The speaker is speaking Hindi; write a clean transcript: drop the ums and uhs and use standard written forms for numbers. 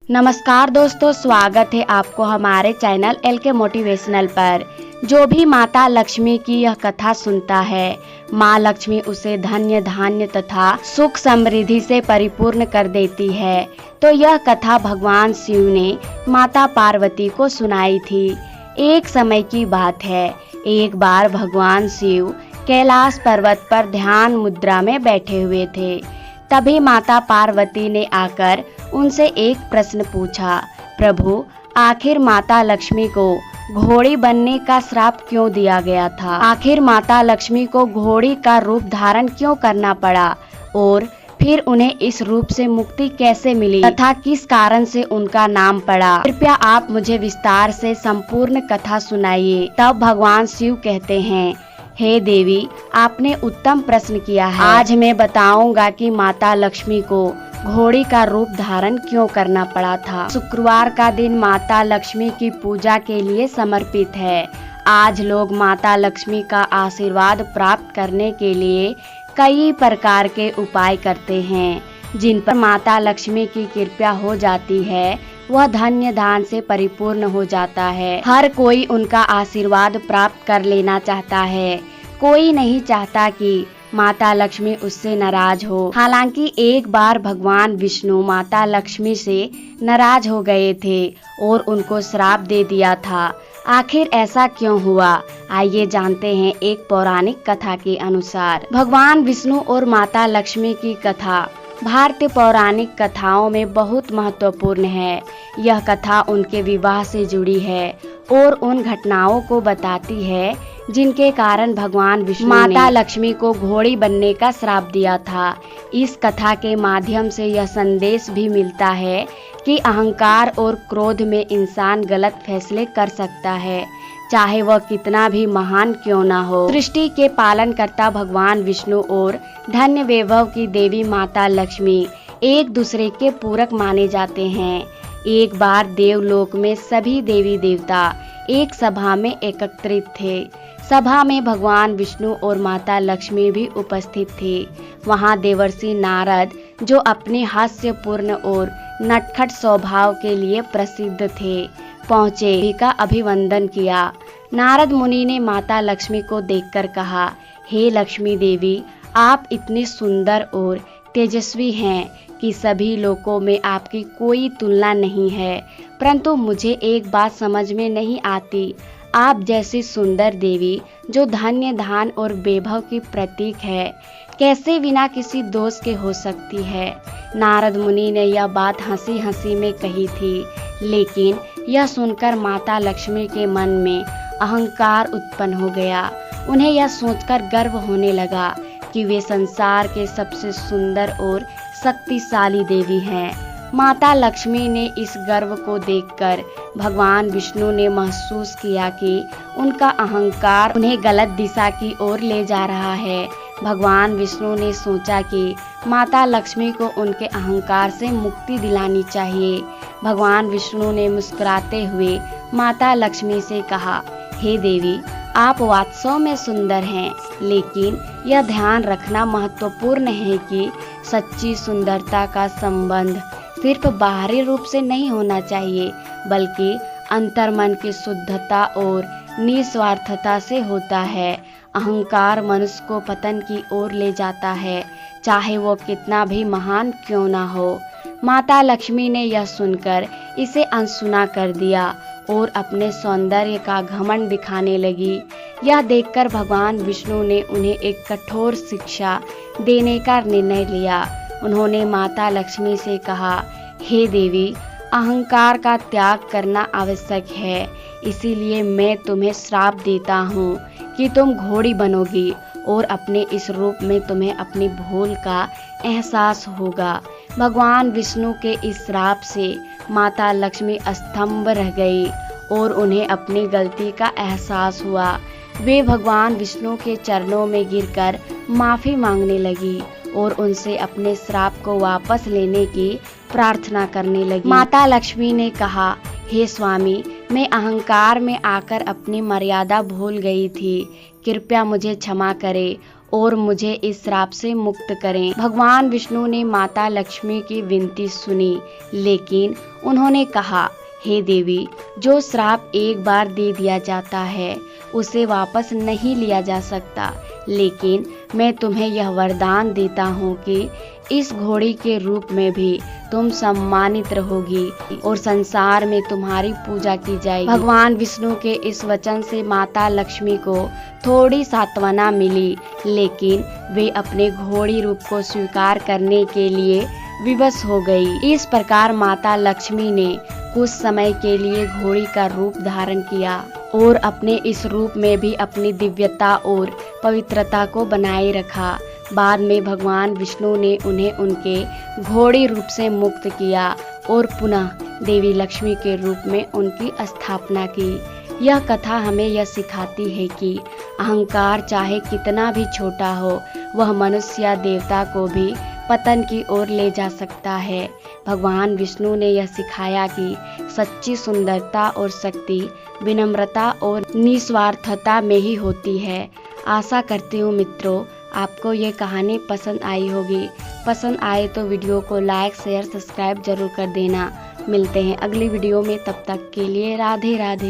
नमस्कार दोस्तों, स्वागत है आपको हमारे चैनल LK मोटिवेशनल पर। जो भी माता लक्ष्मी की यह कथा सुनता है, माँ लक्ष्मी उसे धन्य धान्य तथा सुख समृद्धि से परिपूर्ण कर देती है। तो यह कथा भगवान शिव ने माता पार्वती को सुनाई थी। एक समय की बात है, एक बार भगवान शिव कैलाश पर्वत पर ध्यान मुद्रा में बैठे हुए थे। तभी माता पार्वती ने आकर उनसे एक प्रश्न पूछा, प्रभु, आखिर माता लक्ष्मी को घोड़ी बनने का श्राप क्यों दिया गया था? आखिर माता लक्ष्मी को घोड़ी का रूप धारण क्यों करना पड़ा और फिर उन्हें इस रूप से मुक्ति कैसे मिली तथा किस कारण से उनका नाम पड़ा? कृपया आप मुझे विस्तार से संपूर्ण कथा सुनाइए। तब भगवान शिव कहते हैं, हे देवी, आपने उत्तम प्रश्न किया है। आज मैं बताऊंगा कि माता लक्ष्मी को घोड़ी का रूप धारण क्यों करना पड़ा था। शुक्रवार का दिन माता लक्ष्मी की पूजा के लिए समर्पित है। आज लोग माता लक्ष्मी का आशीर्वाद प्राप्त करने के लिए कई प्रकार के उपाय करते हैं, जिन पर माता लक्ष्मी की कृपा हो जाती है, वह धन्य धान से परिपूर्ण हो जाता है। हर कोई उनका आशीर्वाद प्राप्त कर लेना चाहता है। कोई नहीं चाहता कि माता लक्ष्मी उससे नाराज हो। हालांकि एक बार भगवान विष्णु माता लक्ष्मी से नाराज हो गए थे और उनको श्राप दे दिया था। आखिर ऐसा क्यों हुआ? आइए जानते हैं एक पौराणिक कथा के अनुसार। भगवान विष्णु और माता लक्ष्मी की कथा भारतीय पौराणिक कथाओं में बहुत महत्वपूर्ण है। यह कथा उनके विवाह से जुड़ी है और उन घटनाओं को बताती है जिनके कारण भगवान विष्णु माता लक्ष्मी को घोड़ी बनने का श्राप दिया था। इस कथा के माध्यम से यह संदेश भी मिलता है कि अहंकार और क्रोध में इंसान गलत फैसले कर सकता है, चाहे वह कितना भी महान क्यों ना हो। सृष्टि के पालन करता भगवान विष्णु और धन्य वैभव की देवी माता लक्ष्मी एक दूसरे के पूरक माने जाते हैं। एक बार देवलोक में सभी देवी देवता एक सभा में एकत्रित थे। सभा में भगवान विष्णु और माता लक्ष्मी भी उपस्थित थे। वहां देवर्षि नारद, जो अपने हास्यपूर्ण और नटखट स्वभाव के लिए प्रसिद्ध थे, पहुँचे। सभी का अभिवंदन किया। नारद मुनि ने माता लक्ष्मी को देखकर कहा, हे लक्ष्मी देवी, आप इतनी सुंदर और तेजस्वी हैं कि सभी लोकों में आपकी कोई तुलना नहीं है। परंतु मुझे एक बात समझ में नहीं आती, आप जैसी सुंदर देवी जो धन्य धान और वैभव की प्रतीक है, कैसे बिना किसी दोष के हो सकती है? नारद मुनि ने यह बात हंसी हंसी में कही थी, लेकिन यह सुनकर माता लक्ष्मी के मन में अहंकार उत्पन्न हो गया। उन्हें यह सोचकर गर्व होने लगा कि वे संसार के सबसे सुंदर और शक्तिशाली देवी हैं। माता लक्ष्मी ने इस गर्व को देखकर भगवान विष्णु ने महसूस किया कि उनका अहंकार उन्हें गलत दिशा की ओर ले जा रहा है। भगवान विष्णु ने सोचा कि माता लक्ष्मी को उनके अहंकार से मुक्ति दिलानी चाहिए। भगवान विष्णु ने मुस्कुराते हुए माता लक्ष्मी से कहा, हे देवी, आप वास्तव में सुंदर हैं, लेकिन यह ध्यान रखना महत्वपूर्ण है कि सच्ची सुंदरता का संबंध सिर्फ बाहरी रूप से नहीं होना चाहिए, बल्कि अंतर्मन की शुद्धता और निस्वार्थता से होता है। अहंकार मनुष्य को पतन की ओर ले जाता है, चाहे वो कितना भी महान क्यों ना हो। माता लक्ष्मी ने यह सुनकर इसे अनसुना कर दिया और अपने सौंदर्य का घमंड दिखाने लगी। यह देखकर भगवान विष्णु ने उन्हें एक कठोर शिक्षा देने का निर्णय लिया। उन्होंने माता लक्ष्मी से कहा, हे देवी, अहंकार का त्याग करना आवश्यक है, इसीलिए मैं तुम्हें श्राप देता हूँ कि तुम घोड़ी बनोगी और अपने इस रूप में तुम्हें अपनी भूल का एहसास होगा। भगवान विष्णु के इस श्राप से माता लक्ष्मी स्तंभ रह गई और उन्हें अपनी गलती का एहसास हुआ। वे भगवान विष्णु के चरणों में गिरकर माफी मांगने लगी और उनसे अपने श्राप को वापस लेने की प्रार्थना करने लगी। माता लक्ष्मी ने कहा, हे स्वामी, मैं अहंकार में आकर अपनी मर्यादा भूल गई थी, कृपया मुझे क्षमा करें और मुझे इस श्राप से मुक्त करें। भगवान विष्णु ने माता लक्ष्मी की विनती सुनी, लेकिन उन्होंने कहा, हे देवी, जो श्राप एक बार दे दिया जाता है उसे वापस नहीं लिया जा सकता, लेकिन मैं तुम्हें यह वरदान देता हूँ कि इस घोड़ी के रूप में भी तुम सम्मानित रहोगी और संसार में तुम्हारी पूजा की जाएगी। भगवान विष्णु के इस वचन से माता लक्ष्मी को थोड़ी सांत्वना मिली, लेकिन वे अपने घोड़ी रूप को स्वीकार करने के लिए विवश हो गई। इस प्रकार माता लक्ष्मी ने कुछ समय के लिए घोड़ी का रूप धारण किया और अपने इस रूप में भी अपनी दिव्यता और पवित्रता को बनाए रखा। बाद में भगवान विष्णु ने उन्हें उनके घोड़ी रूप से मुक्त किया और पुनः देवी लक्ष्मी के रूप में उनकी स्थापना की। यह कथा हमें यह सिखाती है कि अहंकार चाहे कितना भी छोटा हो, वह मनुष्य या देवता को भी पतन की ओर ले जा सकता है। भगवान विष्णु ने यह सिखाया कि सच्ची सुंदरता और शक्ति विनम्रता और निस्वार्थता में ही होती है। आशा करती हूँ मित्रों, आपको ये कहानी पसंद आई होगी। पसंद आए तो वीडियो को लाइक शेयर सब्सक्राइब जरूर कर देना। मिलते हैं अगली वीडियो में, तब तक के लिए राधे राधे।